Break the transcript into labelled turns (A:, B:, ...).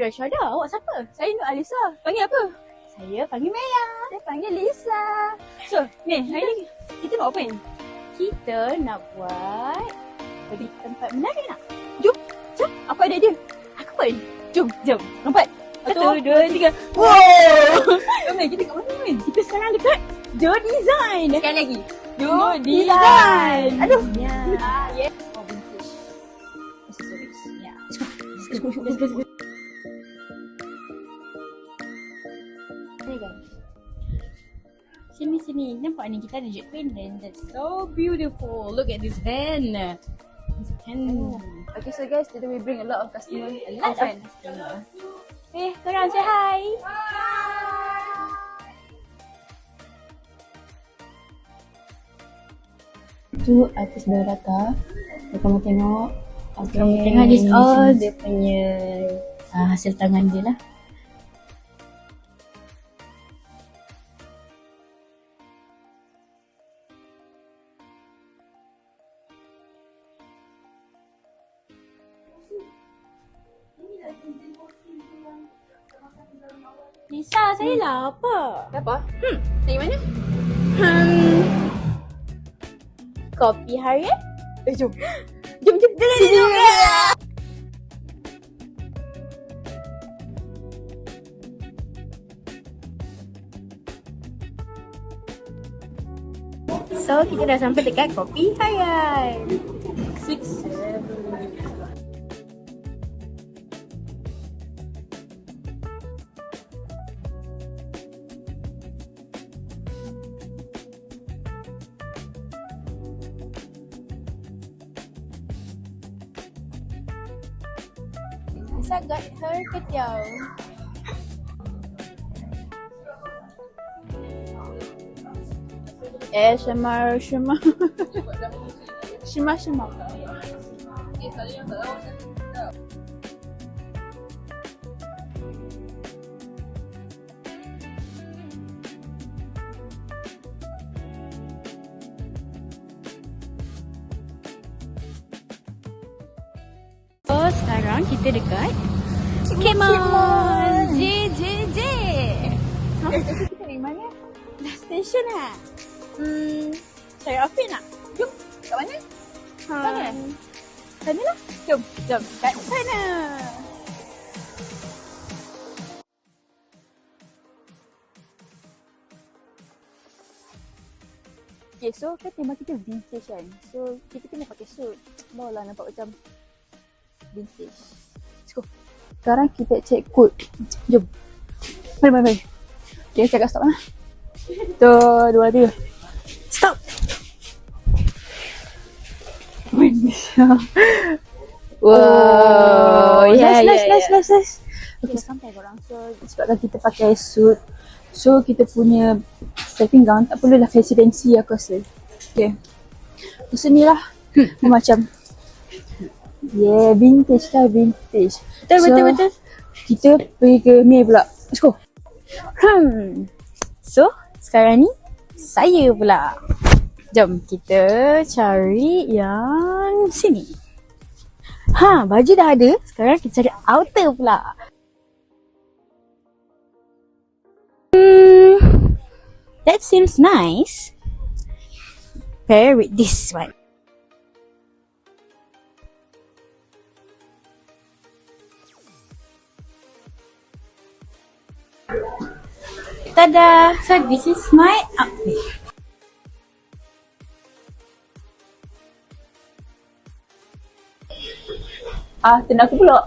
A: Rashada, awak siapa? Saya Nur Alisa. Panggil apa? Saya panggil Maya.
B: Saya panggil Lisa.
A: So, ni hari ni kita nak apa ni? Kita nak buat pergi tempat menarik nak? Jom, jom. Aku ada idea. Aku pun. Jom, jom. Lompat. 1, 2, 3. Wow! Jom kita kat mana ni? Kita sekarang dekat Jo Design.
B: Sekali lagi.
A: Jo Design.
B: Aduh.
A: Ya.
B: Yeah.
A: Oh, vintage accessories. Ya. Let's go. Let's go. Ni guys. Sini. Nampak ni kita ada jet pendant. That's so beautiful. Look at this pen. This pen.
B: Okay, so guys, today we bring a lot of customers.
A: A lot of customer. Korang say hi.
B: Tu artis biodata. Kamu tengok. Okay.
A: Kamu tengok this all dia punya hasil tangan dia lah. Lisa, saya lapar.
B: Apa? Dari mana?
A: Kopi harian?
B: Jom.
A: Jom. So, kita dah sampai dekat kopi harian. 6, 7. Lisa got her ketiau. ASMR Shima. Shima. So sekarang kita dekat Kmall. JJJ.
B: Kita dari mana?
A: Dah station lah. Saya Afin nak?
B: Jom. Kat mana? Sana?
A: Sana lah. Jom. Kat sana.
B: Okay, so kan tema kita vintage kan. So kita kena pakai suit. Barulah nampak macam vintage. Let's go. Sekarang kita check code. Jom. Mari. Okay, cakap stop lah. 1, 2, 3. Stop. Wow. Nice. Okay, sampai korang. So sebabkan kita pakai suit, so kita punya stepping gown tak perlulah fancy aku rasa. Okay. So ni lah. Ni macam vintage lah, vintage.
A: Betul.
B: Kita pergi ke May pula. Let's go.
A: So, sekarang ni saya pula. Jom kita cari yang sini. Baju dah ada. Sekarang kita cari outer pula. That seems nice. Pair with this one. Tada! So this is my outfit.
B: Tenda aku pula.